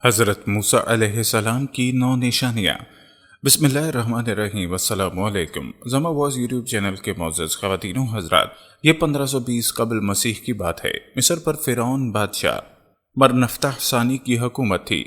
حضرت موسیٰ علیہ السلام کی 9 نشانیاں۔ بسم اللہ الرحمن الرحیم، السلام علیکم۔ زما واز یوٹیوب چینل کے معزز خواتین و حضرات، یہ 1520 قبل مسیح کی بات ہے۔ مصر پر فرعون بادشاہ مرنفتح ثانی کی حکومت تھی۔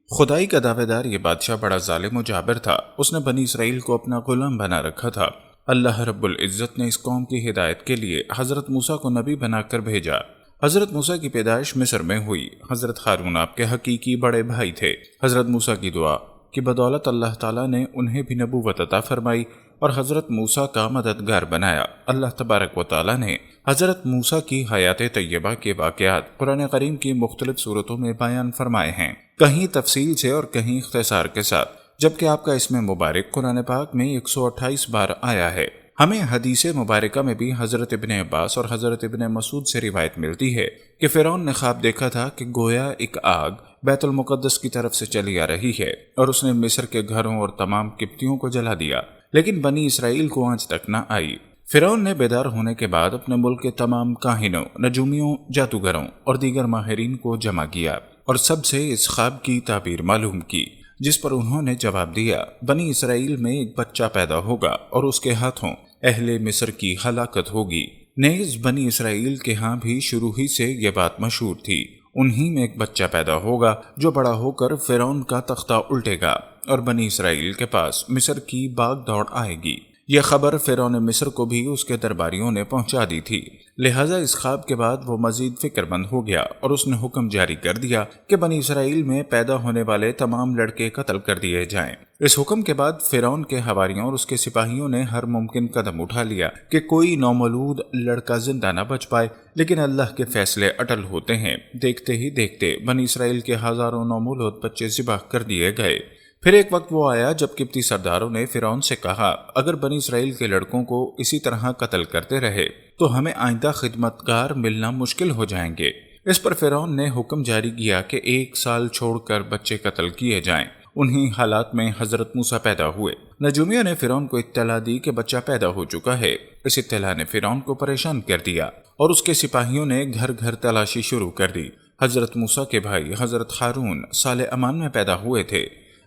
خدائی کا دعوے دار یہ بادشاہ بڑا ظالم و جابر تھا۔ اس نے بنی اسرائیل کو اپنا غلام بنا رکھا تھا۔ اللہ رب العزت نے اس قوم کی ہدایت کے لیے حضرت موسیٰ کو نبی بنا کر بھیجا۔ حضرت موسیٰ کی پیدائش مصر میں ہوئی۔ حضرت ہارون آپ کے حقیقی بڑے بھائی تھے۔ حضرت موسیٰ کی دعا کی بدولت اللہ تعالیٰ نے انہیں بھی نبوت عطا فرمائی اور حضرت موسیٰ کا مددگار بنایا۔ اللہ تبارک و تعالیٰ نے حضرت موسیٰ کی حیات طیبہ کے واقعات قرآن کریم کی مختلف صورتوں میں بیان فرمائے ہیں، کہیں تفصیل سے اور کہیں اختصار کے ساتھ، جبکہ آپ کا اسم مبارک قرآن پاک میں 128 بار آیا ہے۔ ہمیں حدیث مبارکہ میں بھی حضرت ابن عباس اور حضرت ابن مسعود سے روایت ملتی ہے کہ فرعون نے خواب دیکھا تھا کہ گویا ایک آگ بیت المقدس کی طرف سے چلی آ رہی ہے اور اس نے مصر کے گھروں اور تمام قبطیوں کو جلا دیا، لیکن بنی اسرائیل کو آج تک نہ آئی۔ فرعون نے بیدار ہونے کے بعد اپنے ملک کے تمام کاہنوں، نجومیوں، جادوگروں اور دیگر ماہرین کو جمع کیا اور سب سے اس خواب کی تعبیر معلوم کی، جس پر انہوں نے جواب دیا، بنی اسرائیل میں ایک بچہ پیدا ہوگا اور اس کے ہاتھوں اہل مصر کی ہلاکت ہوگی۔ نیز بنی اسرائیل کے ہاں بھی شروع ہی سے یہ بات مشہور تھی، انہی میں ایک بچہ پیدا ہوگا جو بڑا ہو کر فرعون کا تختہ الٹے گا اور بنی اسرائیل کے پاس مصر کی باغ دوڑ آئے گی۔ یہ خبر فرعون مصر کو بھی اس کے درباریوں نے پہنچا دی تھی، لہٰذا اس خواب کے بعد وہ مزید فکر مند ہو گیا اور اس نے حکم جاری کر دیا کہ بنی اسرائیل میں پیدا ہونے والے تمام لڑکے قتل کر دیے جائیں۔ اس حکم کے بعد فرعون کے حواریوں اور اس کے سپاہیوں نے ہر ممکن قدم اٹھا لیا کہ کوئی نومولود لڑکا زندہ نہ بچ پائے، لیکن اللہ کے فیصلے اٹل ہوتے ہیں۔ دیکھتے ہی دیکھتے بنی اسرائیل کے ہزاروں نومولود بچے ذبح کر دیے گئے۔ پھر ایک وقت وہ آیا جب قبطی سرداروں نے فرعون سے کہا، اگر بنی اسرائیل کے لڑکوں کو اسی طرح قتل کرتے رہے تو ہمیں آئندہ خدمتگار ملنا مشکل ہو جائیں گے۔ اس پر فرعون نے حکم جاری کیا کہ 1 سال چھوڑ کر بچے قتل کیے جائیں۔ انہی حالات میں حضرت موسیٰ پیدا ہوئے۔ نجومیوں نے فرعون کو اطلاع دی کہ بچہ پیدا ہو چکا ہے۔ اس اطلاع نے فرعون کو پریشان کر دیا اور اس کے سپاہیوں نے گھر گھر تلاشی شروع کر دی۔ حضرت موسیٰ کے بھائی حضرت ہارون سال امان میں پیدا ہوئے تھے،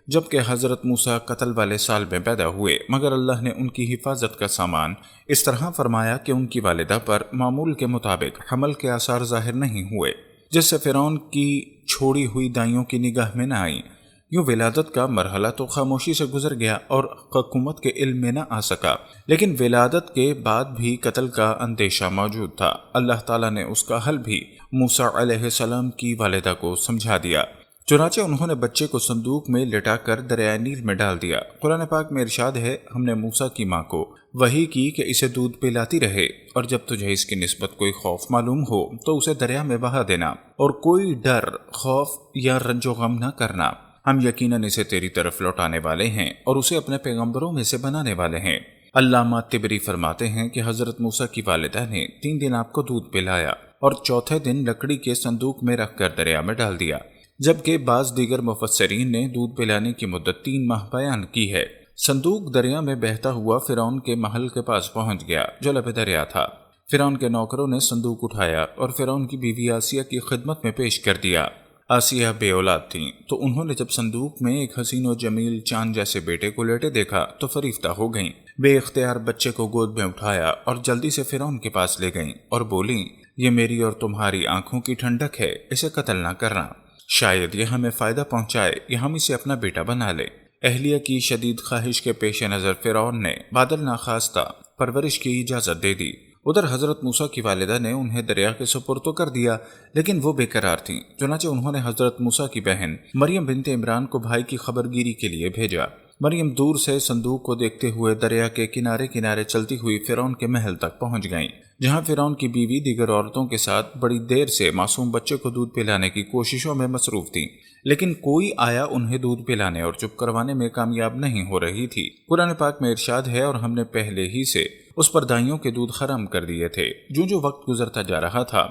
جبکہ حضرت موسیٰ قتل والے سال میں پیدا ہوئے، مگر اللہ نے ان کی حفاظت کا سامان اس طرح فرمایا کہ ان کی والدہ پر معمول کے مطابق حمل کے آثار ظاہر نہیں ہوئے، جس سے فرعون کی چھوڑی ہوئی دائیوں کی نگاہ میں نہ آئیں۔ یوں ولادت کا مرحلہ تو خاموشی سے گزر گیا اور حکومت کے علم میں نہ آ سکا، لیکن ولادت کے بعد بھی قتل کا اندیشہ موجود تھا۔ اللہ تعالیٰ نے اس کا حل بھی موسیٰ علیہ السلام کی والدہ کو سمجھا دیا، چنانچہ انہوں نے بچے کو صندوق میں لٹا کر دریائے نیل میں ڈال دیا۔ قرآن پاک میں ارشاد ہے، ہم نے موسیٰ کی ماں کو وحی کی کہ اسے دودھ پلاتی رہے، اور جب تجھے اس کی نسبت کوئی خوف معلوم ہو تو اسے دریا میں بہا دینا، اور کوئی ڈر، خوف یا رنج و غم نہ کرنا، ہم یقیناً اسے تیری طرف لوٹانے والے ہیں اور اسے اپنے پیغمبروں میں سے بنانے والے ہیں۔ علامہ طبری فرماتے ہیں کہ حضرت موسیٰ کی والدہ نے 3 دن آپ کو دودھ پلایا اور چوتھے دن لکڑی کے صندوق میں رکھ کر دریا میں ڈال دیا، جبکہ بعض دیگر مفسرین نے دودھ پلانے کی مدت 3 ماہ بیان کی ہے۔ صندوق دریا میں بہتا ہوا فرعون کے محل کے پاس پہنچ گیا جو لب دریا تھا۔ فرعون کے نوکروں نے صندوق اٹھایا اور فرعون کی بیوی آسیہ کی خدمت میں پیش کر دیا۔ آسیہ بے اولاد تھیں، تو انہوں نے جب صندوق میں ایک حسین و جمیل چاند جیسے بیٹے کو لیٹے دیکھا تو فریفتہ ہو گئیں۔ بے اختیار بچے کو گود میں اٹھایا اور جلدی سے فرعون کے پاس لے گئیں اور بولیں، یہ میری اور تمہاری آنکھوں کی ٹھنڈک ہے، اسے قتل نہ کرنا، شاید یہ ہمیں فائدہ پہنچائے یا ہم اسے اپنا بیٹا بنا لیں۔ اہلیہ کی شدید خواہش کے پیش نظر فرعون نے بادل ناخواستہ پرورش کی اجازت دے دی۔ ادھر حضرت موسیٰ کی والدہ نے انہیں دریا کے سپرد تو کر دیا، لیکن وہ بے قرار تھیں، چنانچہ انہوں نے حضرت موسیٰ کی بہن مریم بنت عمران کو بھائی کی خبر گیری کے لیے بھیجا۔ مریم دور سے صندوق کو دیکھتے ہوئے دریا کے کنارے کنارے چلتی ہوئی فرعون کے محل تک پہنچ گئیں، جہاں فرعون کی بیوی دیگر عورتوں کے ساتھ بڑی دیر سے معصوم بچے کو دودھ پلانے کی کوششوں میں مصروف تھیں، لیکن کوئی آیا انہیں دودھ پلانے اور چپ کروانے میں کامیاب نہیں ہو رہی تھی۔ قرآن پاک میں ارشاد ہے، اور ہم نے پہلے ہی سے اس پر دائیوں کے دودھ حرام کر دیے تھے۔ جو وقت گزرتا جا رہا تھا،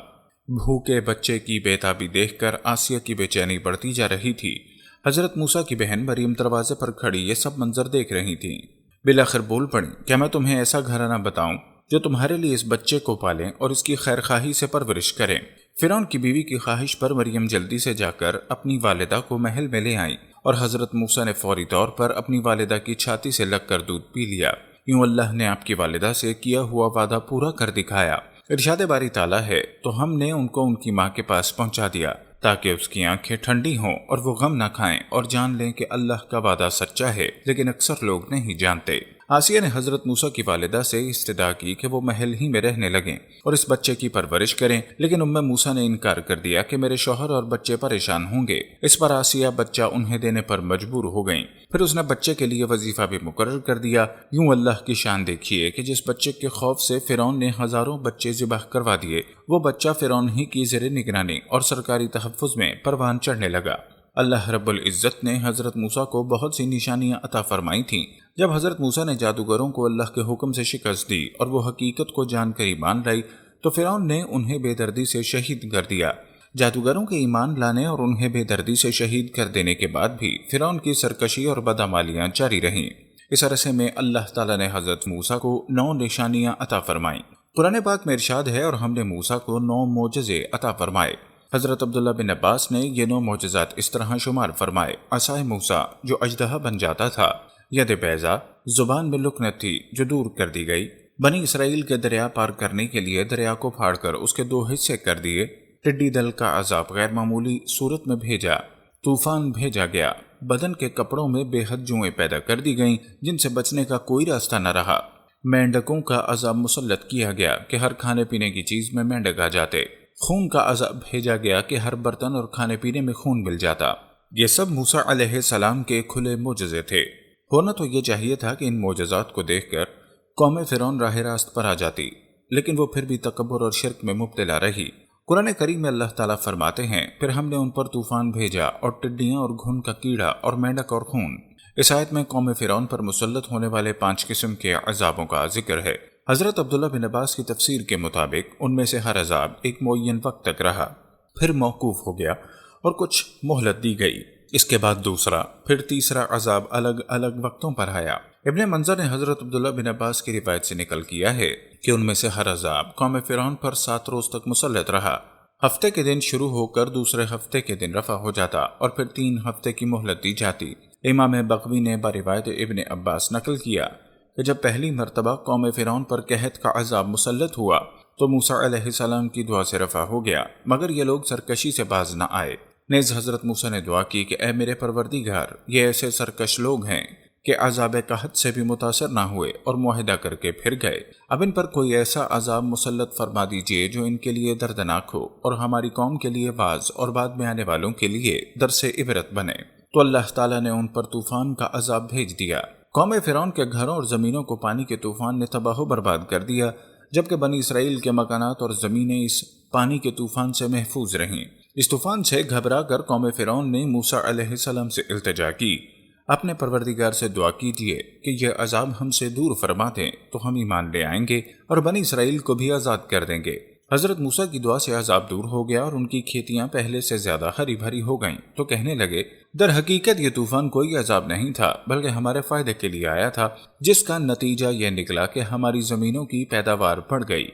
بھوکے بچے کی بےتابی دیکھ کر آسیہ کی بے چینی بڑھتی جا رہی تھی۔ حضرت موسیٰ کی بہن مریم دروازے پر کھڑی یہ سب منظر دیکھ رہی تھیں۔ بالآخر بول پڑیں، کیا میں تمہیں ایسا گھرانہ بتاؤں جو تمہارے لیے اس بچے کو پالیں اور اس کی خیر خواہی سے پرورش کریں؟ فرعون کی بیوی کی خواہش پر مریم جلدی سے جا کر اپنی والدہ کو محل میں لے آئیں اور حضرت موسیٰ نے فوری طور پر اپنی والدہ کی چھاتی سے لگ کر دودھ پی لیا۔ یوں اللہ نے آپ کی والدہ سے کیا ہوا وعدہ پورا کر دکھایا۔ ارشاد باری تعالیٰ ہے، تو ہم نے ان کو ان کی ماں کے پاس پہنچا دیا تاکہ اس کی آنکھیں ٹھنڈی ہوں اور وہ غم نہ کھائیں اور جان لیں کہ اللہ کا وعدہ سچا ہے، لیکن اکثر لوگ نہیں جانتے۔ آسیہ نے حضرت موسیٰ کی والدہ سے استدعا کی کہ وہ محل ہی میں رہنے لگیں اور اس بچے کی پرورش کریں، لیکن موسیٰ نے انکار کر دیا کہ میرے شوہر اور بچے پریشان ہوں گے۔ اس پر آسیہ بچہ انہیں دینے پر مجبور ہو گئیں۔ پھر اس نے بچے کے لیے وظیفہ بھی مقرر کر دیا۔ یوں اللہ کی شان دیکھیے کہ جس بچے کے خوف سے فرعون نے ہزاروں بچے ذبح کروا دیے، وہ بچہ فرعون ہی کی زیر نگرانی اور سرکاری تحفظ میں پروان چڑھنے لگا۔ اللہ رب العزت نے حضرت موسیٰ کو بہت سی نشانیاں عطا فرمائی تھیں۔ جب حضرت موسیٰ نے جادوگروں کو اللہ کے حکم سے شکست دی اور وہ حقیقت کو جان کر ایمان لائی تو فرعون نے انہیں بے دردی سے شہید کر دیا۔ جادوگروں کے ایمان لانے اور انہیں بے دردی سے شہید کر دینے کے بعد بھی فرعون کی سرکشی اور بدعمالیاں جاری رہیں۔ اس عرصے میں اللہ تعالیٰ نے حضرت موسیٰ کو 9 نشانیاں عطا فرمائیں۔ قرآن پاک میں ارشاد ہے، اور ہم نے موسیٰ کو 9 معجزے عطا فرمائے۔ حضرت عبداللہ بن عباس نے یہ 9 معجزات اس طرح شمار فرمائے: عصائے موسیٰ جو اژدہا بن جاتا تھا، ید بیضا زبان میں لکنت تھی جو دور کر دی گئی، بنی اسرائیل کے دریا پار کرنے کے لیے دریا کو پھاڑ کر اس کے 2 حصے کر دیے، ٹڈی دل کا عذاب غیر معمولی صورت میں بھیجا، طوفان بھیجا گیا، بدن کے کپڑوں میں بے حد جوئیں پیدا کر دی گئیں جن سے بچنے کا کوئی راستہ نہ رہا، مینڈکوں کا عذاب مسلط کیا گیا کہ ہر کھانے پینے کی چیز میں مینڈک آ جاتے، خون کا عذاب بھیجا گیا کہ ہر برتن اور کھانے پینے میں خون مل جاتا۔ یہ سب موسیٰ علیہ السلام کے کھلے معجزے تھے۔ ہونا تو یہ چاہیے تھا کہ ان معجزات کو دیکھ کر قوم فرعون راہ راست پر آ جاتی، لیکن وہ پھر بھی تکبر اور شرک میں مبتلا رہی۔ قرآن کریم میں اللہ تعالیٰ فرماتے ہیں، پھر ہم نے ان پر طوفان بھیجا اور ٹڈیاں اور گھن کا کیڑا اور مینڈک اور خون۔ اس آیت میں قوم فرعون پر مسلط ہونے والے 5 قسم کے عذابوں کا ذکر ہے۔ حضرت عبداللہ بن عباس کی تفسیر کے مطابق ان میں سے ہر عذاب ایک معین وقت تک رہا، پھر موقوف ہو گیا اور کچھ مہلت دی گئی، اس کے بعد دوسرا، پھر تیسرا عذاب الگ الگ وقتوں پر آیا۔ ابن منظر نے حضرت عبداللہ بن عباس کی روایت سے نقل کیا ہے کہ ان میں سے ہر عذاب قوم فرعون پر 7 روز تک مسلط رہا۔ ہفتے کے دن شروع ہو کر دوسرے ہفتے کے دن رفع ہو جاتا اور پھر 3 ہفتے کی مہلت دی جاتی۔ امام بغوی نے بروایت ابن عباس نقل کیا کہ جب پہلی مرتبہ قوم فرعون پر قحط کا عذاب مسلط ہوا تو موسیٰ علیہ السلام کی دعا سے رفع ہو گیا، مگر یہ لوگ سرکشی سے باز نہ آئے۔ نیز حضرت موسیٰ نے دعا کی کہ اے میرے پروردگار، یہ ایسے سرکش لوگ ہیں کہ عذاب قحط سے بھی متاثر نہ ہوئے اور معاہدہ کر کے پھر گئے، اب ان پر کوئی ایسا عذاب مسلط فرما دیجئے جو ان کے لیے دردناک ہو اور ہماری قوم کے لیے واعظ اور بعد میں آنے والوں کے لیے درس عبرت بنے۔ تو اللہ تعالیٰ نے ان پر طوفان کا عذاب بھیج دیا۔ قوم فرعون کے گھروں اور زمینوں کو پانی کے طوفان نے تباہ و برباد کر دیا، جبکہ بنی اسرائیل کے مکانات اور زمینیں اس پانی کے طوفان سے محفوظ رہیں۔ اس طوفان سے گھبرا کر قوم فرعون نے موسیٰ علیہ السلام سے التجا کی، اپنے پروردگار سے دعا کیجیے کہ یہ عذاب ہم سے دور فرما دیں تو ہم ایمان لے آئیں گے اور بنی اسرائیل کو بھی آزاد کر دیں گے۔ حضرت موسیٰ کی دعا سے عذاب دور ہو گیا اور ان کی کھیتیاں پہلے سے زیادہ ہری بھری ہو گئیں، تو کہنے لگے، در حقیقت یہ طوفان کوئی عذاب نہیں تھا بلکہ ہمارے فائدے کے لیے آیا تھا، جس کا نتیجہ یہ نکلا کہ ہماری زمینوں کی پیداوار بڑھ گئی،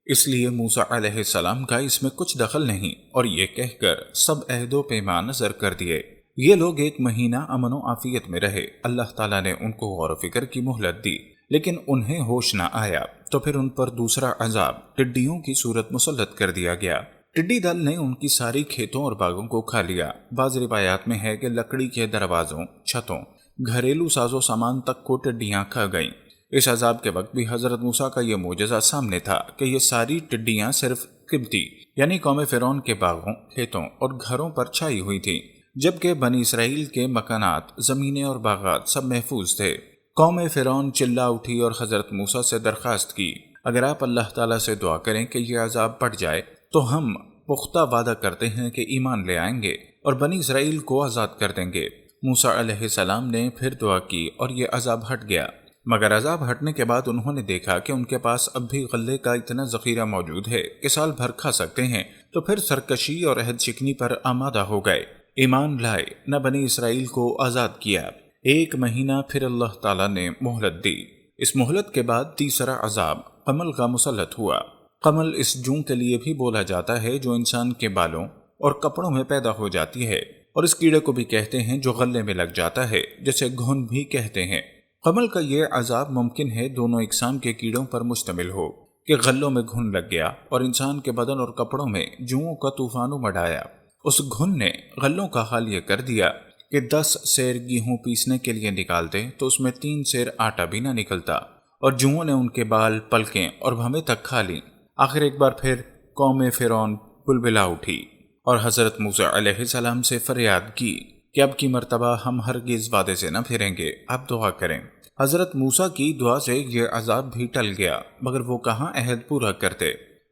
اس لیے موسیٰ علیہ السلام کا اس میں کچھ دخل نہیں، اور یہ کہہ کر سب عہد و پیمان نذر کر دیے۔ یہ لوگ 1 مہینہ امن و عافیت میں رہے، اللہ تعالیٰ نے ان کو غور و فکر کی مہلت دی، لیکن انہیں ہوش نہ آیا، تو پھر ان پر دوسرا عذاب ٹڈیوں کی صورت مسلط کر دیا گیا۔ ٹڈی دل نے ان کی ساری کھیتوں اور باغوں کو کھا لیا۔ بعض روایات میں ہے کہ لکڑی کے دروازوں، چھتوں، گھریلو ساز و سامان تک کو ٹڈیاں کھا گئیں۔ اس عذاب کے وقت بھی حضرت موسیٰ کا یہ معجزہ سامنے تھا کہ یہ ساری ٹڈیاں صرف قبطی یعنی قوم فرعون کے باغوں، کھیتوں اور گھروں پر چھائی ہوئی تھیں، جبکہ بنی اسرائیل کے مکانات، زمینیں اور باغات سب محفوظ تھے۔ قوم فرعون چلا اٹھی اور حضرت موسیٰ سے درخواست کی، اگر آپ اللہ تعالیٰ سے دعا کریں کہ یہ عذاب پڑ جائے تو ہم پختہ وعدہ کرتے ہیں کہ ایمان لے آئیں گے اور بنی اسرائیل کو آزاد کر دیں گے۔ موسیٰ علیہ السلام نے پھر دعا کی اور یہ عذاب ہٹ گیا، مگر عذاب ہٹنے کے بعد انہوں نے دیکھا کہ ان کے پاس اب بھی غلے کا اتنا ذخیرہ موجود ہے کہ سال بھر کھا سکتے ہیں، تو پھر سرکشی اور عہد شکنی پر آمادہ ہو گئے، ایمان لائے، نہ بنی اسرائیل کو آزاد کیا۔ 1 مہینہ پھر اللہ تعالیٰ نے مہلت دی۔ اس مہلت کے بعد تیسرا عذاب قمل کا مسلط ہوا۔ قمل اس جوں کے لیے بھی بولا جاتا ہے جو انسان کے بالوں اور کپڑوں میں پیدا ہو جاتی ہے، اور اس کیڑے کو بھی کہتے ہیں جو غلے میں لگ جاتا ہے، جسے گھن بھی کہتے ہیں۔ قمل کا یہ عذاب ممکن ہے دونوں اقسام کے کیڑوں پر مشتمل ہو کہ غلوں میں گھن لگ گیا اور انسان کے بدن اور کپڑوں میں جوؤں کا طوفان امڑ آیا۔ اس گھن نے غلوں کا حال یہ کر دیا کہ 10 سیر گیہوں پیسنے کے لیے نکالتے تو اس میں 3 سیر آٹا بھی نہ نکلتا، اور جوؤں نے ان کے بال، پلکیں اور بھمیں تک کھا لیں۔ آخر ایک بار پھر قوم فرعون بلبلا اٹھی اور حضرت موسیٰ علیہ السلام سے فریاد کی کہ اب کی مرتبہ ہم ہرگز وعدے سے نہ پھریں گے، آپ دعا کریں۔ حضرت موسیٰ کی دعا سے یہ عذاب بھی ٹل گیا، مگر وہ کہاں عہد پورا کرتے۔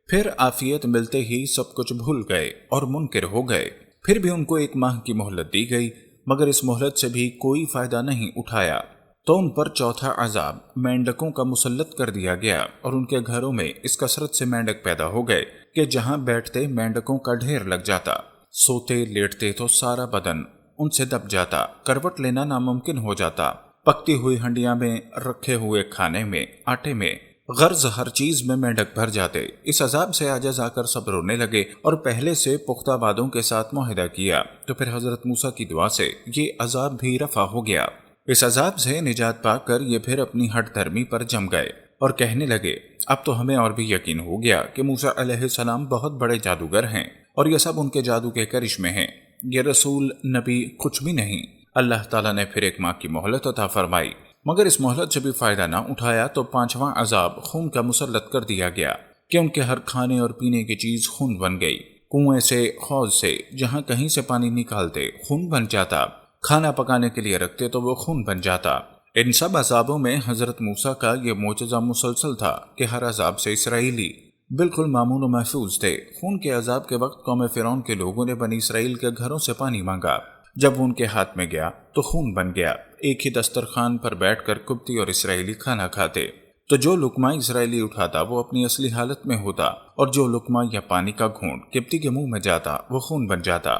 پھر عافیت ملتے ہی سب کچھ بھول گئے اور منکر ہو گئے۔ پھر بھی ان کو 1 ماہ کی مہلت دی گئی، مگر اس مہلت سے بھی کوئی فائدہ نہیں اٹھایا، تو ان پر چوتھا عذاب مینڈکوں کا مسلط کر دیا گیا، اور ان کے گھروں میں اس کثرت سے مینڈک پیدا ہو گئے کہ جہاں بیٹھتے مینڈکوں کا ڈھیر لگ جاتا، سوتے لیٹتے تو سارا بدن ان سے دب جاتا، کروٹ لینا ناممکن ہو جاتا۔ پکتی ہوئی ہنڈیاں میں رکھے ہوئے کھانے میں، آٹے میں، غرض ہر چیز میں مینڈک بھر جاتے۔ اس عذاب سے عاجز آ کر سب رونے لگے اور پہلے سے پختہ وعدوں کے ساتھ معاہدہ کیا، تو پھر حضرت موسیٰ کی دعا سے یہ عذاب بھی رفع ہو گیا۔ اس عذاب سے نجات پا کر یہ پھر اپنی ہٹ دھرمی پر جم گئے اور کہنے لگے اب تو ہمیں اور بھی یقین ہو گیا کہ موسیٰ علیہ السلام بہت بڑے جادوگر ہیں، اور یہ سب ان کے جادو کے کرشمے ہیں، یہ رسول نبی کچھ بھی نہیں۔ اللہ تعالیٰ نے پھر 1 ماہ کی مہلت عطا فرمائی، مگر اس مہلت سے بھی فائدہ نہ اٹھایا تو 5واں عذاب خون کا مسلط کر دیا گیا کہ ان کے ہر کھانے اور پینے کی چیز خون بن گئی۔ کنویں سے، حوض سے، جہاں کہیں سے پانی نکالتے خون بن جاتا، کھانا پکانے کے لیے رکھتے تو وہ خون بن جاتا۔ ان سب عذابوں میں حضرت موسیٰ کا یہ معجزہ مسلسل تھا کہ ہر عذاب سے اسرائیلی بالکل معمون و محفوظ تھے۔ خون کے عذاب کے وقت قوم فرعون کے لوگوں نے بنی اسرائیل کے گھروں سے پانی مانگا، جب وہ ان کے ہاتھ میں گیا تو خون بن گیا۔ ایک ہی دسترخوان پر بیٹھ کر قبطی اور اسرائیلی کھانا کھاتے، تو جو لقمہ اسرائیلی اٹھاتا وہ اپنی اصلی حالت میں ہوتا، اور جو لقمہ یا پانی کا گھونٹ قبطی کے منہ میں جاتا وہ خون بن جاتا۔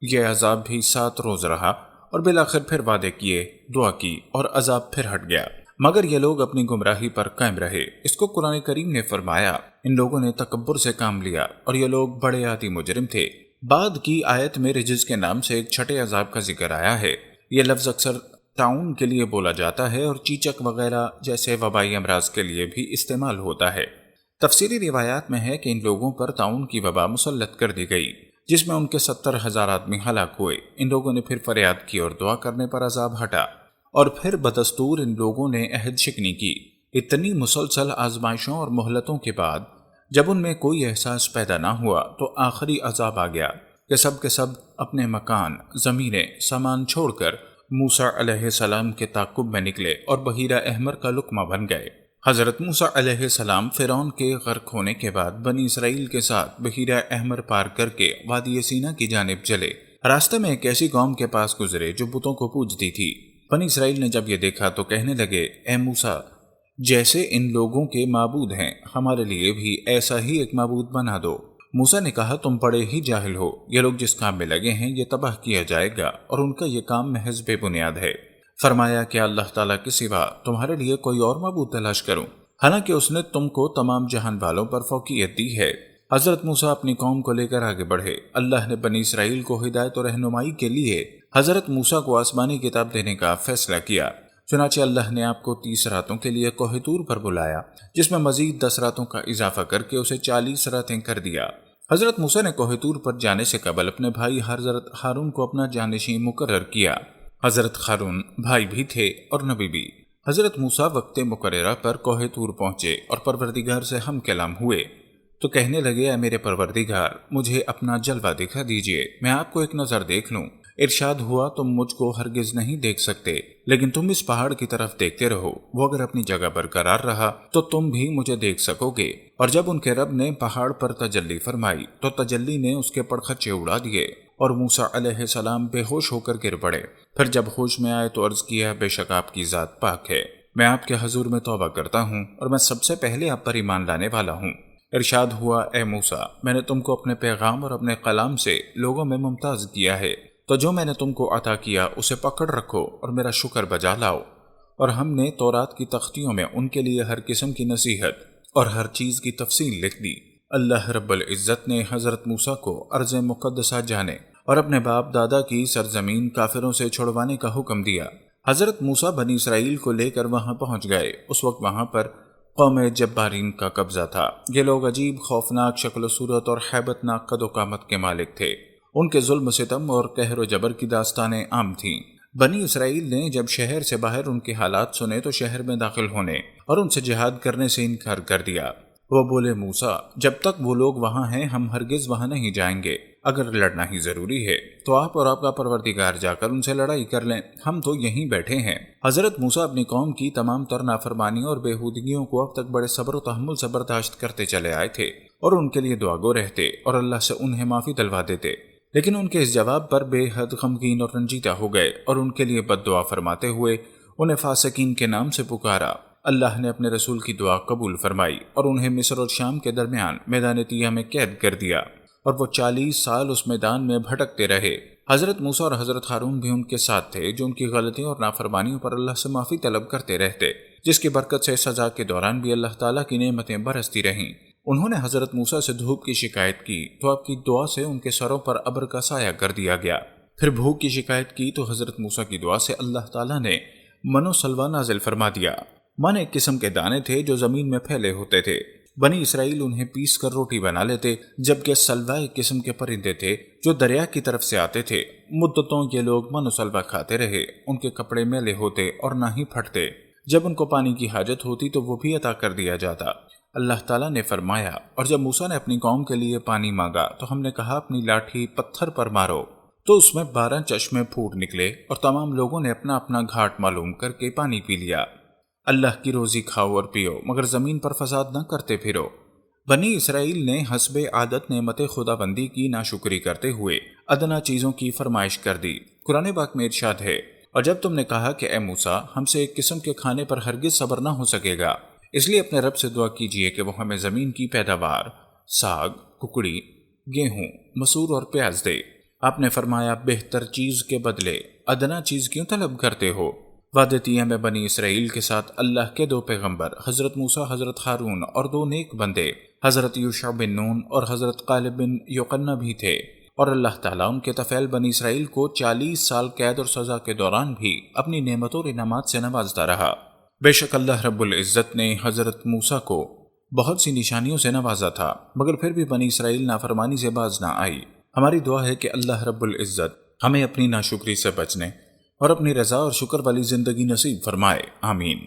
یہ عذاب بھی 7 روز رہا، اور بالآخر پھر وعدے کیے، دعا کی، اور عذاب پھر ہٹ گیا، مگر یہ لوگ اپنی گمراہی پر قائم رہے۔ اس کو قرآن کریم نے فرمایا ان لوگوں نے تکبر سے کام لیا اور یہ لوگ بڑے عادی مجرم تھے۔ بعد کی آیت میں رجز کے نام سے ایک چھٹے عذاب کا ذکر آیا ہے۔ یہ لفظ اکثر طاعون کے لیے بولا جاتا ہے اور چیچک وغیرہ جیسے وبائی امراض کے لیے بھی استعمال ہوتا ہے۔ تفسیری روایات میں ہے کہ ان لوگوں پر طاعون کی وبا مسلط کر دی گئی، جس میں ان کے 70,000 آدمی ہلاک ہوئے۔ ان لوگوں نے پھر فریاد کی اور دعا کرنے پر عذاب ہٹا، اور پھر بدستور ان لوگوں نے عہد شکنی کی۔ اتنی مسلسل آزمائشوں اور مہلتوں کے بعد جب ان میں کوئی احساس پیدا نہ ہوا تو آخری عذاب آ گیا کہ سب کے سب اپنے مکان، زمینیں، سامان چھوڑ کر موسیٰ علیہ السلام کے تعاقب میں نکلے اور بحیرہ احمر کا لقمہ بن گئے۔ حضرت موسیٰ علیہ السلام فرعون کے غرق ہونے کے بعد بنی اسرائیل کے ساتھ بحیرہ احمر پار کر کے وادی سینا کی جانب چلے۔ راستے میں ایک ایسی قوم کے پاس گزرے جو بتوں کو پوجتی تھی۔ بنی اسرائیل نے جب یہ دیکھا تو کہنے لگے اے موسیٰ، جیسے ان لوگوں کے معبود ہیں ہمارے لیے بھی ایسا ہی ایک معبود بنا دو۔ موسیٰ نے کہا تم بڑے ہی جاہل ہو، یہ لوگ جس کام میں لگے ہیں یہ تباہ کیا جائے گا، اور ان کا یہ کام محض بے بنیاد ہے۔ فرمایا کہ اللہ تعالیٰ کے سوا تمہارے لیے کوئی اور معبود تلاش کروں، حالانکہ اس نے تم کو تمام جہان والوں پر فوقیت دی ہے۔ حضرت موسیٰ اپنی قوم کو لے کر آگے بڑھے۔ اللہ نے بنی اسرائیل کو ہدایت و رہنمائی کے لیے حضرت موسیٰ کو آسمانی کتاب دینے کا فیصلہ کیا۔ چنانچہ اللہ نے آپ کو 30 راتوں کے لیے کوہ طور پر بلایا، جس میں مزید 10 راتوں کا اضافہ کر کے اسے 40 راتیں کر دیا۔ حضرت موسیٰ نے کوہ طور پر جانے سے قبل اپنے بھائی حضرت ہارون کو اپنا جانشین مقرر کیا۔ حضرت ہارون بھائی بھی تھے اور نبی بھی۔ حضرت موسیٰ وقت مقررہ پر کوہ طور پہنچے اور پروردگار سے ہم کلام ہوئے تو کہنے لگے اے میرے پروردگار، مجھے اپنا جلوہ دکھا دیجئے، میں آپ کو ایک نظر دیکھ لوں۔ ارشاد ہوا تم مجھ کو ہرگز نہیں دیکھ سکتے، لیکن تم اس پہاڑ کی طرف دیکھتے رہو، وہ اگر اپنی جگہ برقرار رہا تو تم بھی مجھے دیکھ سکو گے۔ اور جب ان کے رب نے پہاڑ پر تجلی فرمائی تو تجلی نے اس کے پڑخچے اڑا دیے اور موسیٰ علیہ السلام بے ہوش ہو کر گر پڑے۔ پھر جب ہوش میں آئے تو عرض کیا بے شک آپ کی ذات پاک ہے، میں آپ کے حضور میں توبہ کرتا ہوں اور میں سب سے پہلے آپ پر ایمان لانے والا ہوں۔ ارشاد ہوا اے موسیٰ، میں نے تم کو اپنے پیغام اور اپنے کلام سے لوگوں میں ممتاز کیا ہے، تو جو میں نے تم کو عطا کیا اسے پکڑ رکھو اور میرا شکر بجا لاؤ۔ اور ہم نے تورات کی تختیوں میں ان کے لیے ہر قسم کی نصیحت اور ہر چیز کی تفصیل لکھ دی۔ اللہ رب العزت نے حضرت موسیٰ کو ارض مقدسہ جانے اور اپنے باپ دادا کی سرزمین کافروں سے چھڑوانے کا حکم دیا۔ حضرت موسیٰ بنی اسرائیل کو لے کر وہاں پہنچ گئے۔ اس وقت وہاں پر قوم جبارین کا قبضہ تھا۔ یہ لوگ عجیب، خوفناک شکل و صورت اور ہیبت ناک قد و قامت کے مالک تھے۔ ان کے ظلم و ستم اور قہر و جبر کی داستانیں عام تھیں۔ بنی اسرائیل نے جب شہر سے باہر ان کے حالات سنے تو شہر میں داخل ہونے اور ان سے جہاد کرنے سے انکار کر دیا۔ وہ بولے، موسیٰ، جب تک وہ لوگ وہاں ہیں ہم ہرگز وہاں نہیں جائیں گے۔ اگر لڑنا ہی ضروری ہے تو آپ اور آپ کا پروردگار جا کر ان سے لڑائی کر لیں، ہم تو یہیں بیٹھے ہیں۔ حضرت موسیٰ اپنی قوم کی تمام تر نافرمانی اور بےہودگیوں کو اب تک بڑے صبر و تحمل سے برداشت کرتے چلے آئے تھے اور ان کے لیے دعا گو رہتے اور اللہ سے انہیں معافی دلوا دیتے، لیکن ان کے اس جواب پر بے حد غمگین اور رنجیدہ ہو گئے اور ان کے لیے بد دعا فرماتے ہوئے انہیں فاسقین کے نام سے پکارا۔ اللہ نے اپنے رسول کی دعا قبول فرمائی اور انہیں مصر اور شام کے درمیان میدان تیہ میں قید کر دیا اور وہ 40 سال اس میدان میں بھٹکتے رہے۔ حضرت موسیٰ اور حضرت ہارون بھی ان کے ساتھ تھے، جو ان کی غلطیوں اور نافرمانیوں پر اللہ سے معافی طلب کرتے رہتے، جس کی برکت سے سزا کے دوران بھی اللہ تعالیٰ کی نعمتیں برستی رہیں۔ انہوں نے حضرت موسیٰ سے دھوپ کی شکایت کی تو آپ کی دعا سے ان کے سروں پر ابر کا سایہ کر دیا گیا۔ پھر بھوک کی شکایت کی تو حضرت موسیٰ کی دعا سے اللہ تعالیٰ نے من و سلوہ نازل فرما دیا۔ من ایک قسم کے دانے تھے جو زمین میں پھیلے ہوتے تھے۔ بنی اسرائیل انہیں پیس کر روٹی بنا لیتے، جبکہ سلوہ ایک قسم کے پرندے تھے جو دریا کی طرف سے آتے تھے۔ مدتوں یہ لوگ من و سلوہ کھاتے رہے، ان کے کپڑے میلے ہوتے اور نہ ہی پھٹتے۔ جب ان کو پانی کی حاجت ہوتی تو وہ بھی عطا کر دیا جاتا۔ اللہ تعالیٰ نے فرمایا، اور جب موسیٰ نے اپنی قوم کے لیے پانی مانگا تو ہم نے کہا اپنی لاٹھی پتھر پر مارو، تو اس میں 12 چشمے پھوٹ نکلے اور تمام لوگوں نے اپنا اپنا گھاٹ معلوم کر کے پانی پی لیا۔ اللہ کی روزی کھاؤ اور پیو، مگر زمین پر فساد نہ کرتے پھرو۔ بنی اسرائیل نے حسب عادت نعمت خدا بندی کی ناشکری کرتے ہوئے ادنا چیزوں کی فرمائش کر دی۔ قرآن پاک میں ارشاد ہے، اور جب تم نے کہا کہ اے موسیٰ، ہم سے ایک قسم کے کھانے پر ہرگز صبر نہ ہو سکے گا، اس لیے اپنے رب سے دعا کیجئے کہ وہ ہمیں زمین کی پیداوار، ساگ، ککڑی، گیہوں، مسور اور پیاز دے۔ آپ نے فرمایا، بہتر چیز کے بدلے ادنا چیز کیوں طلب کرتے ہو؟ وعدہ تیہ میں بنی اسرائیل کے ساتھ اللہ کے 2 پیغمبر حضرت موسیٰ، حضرت ہارون اور 2 نیک بندے حضرت یوشع بن نون اور حضرت قالب بن یقنہ بھی تھے، اور اللہ تعالیٰ ان کے طفیل بنی اسرائیل کو 40 سال قید اور سزا کے دوران بھی اپنی نعمتوں اور انعامات سے نوازتا رہا۔ بے شک اللہ رب العزت نے حضرت موسیٰ کو بہت سی نشانیوں سے نوازا تھا، مگر پھر بھی بنی اسرائیل نافرمانی سے باز نہ آئی۔ ہماری دعا ہے کہ اللہ رب العزت ہمیں اپنی ناشکری سے بچنے اور اپنی رضا اور شکر والی زندگی نصیب فرمائے، آمین۔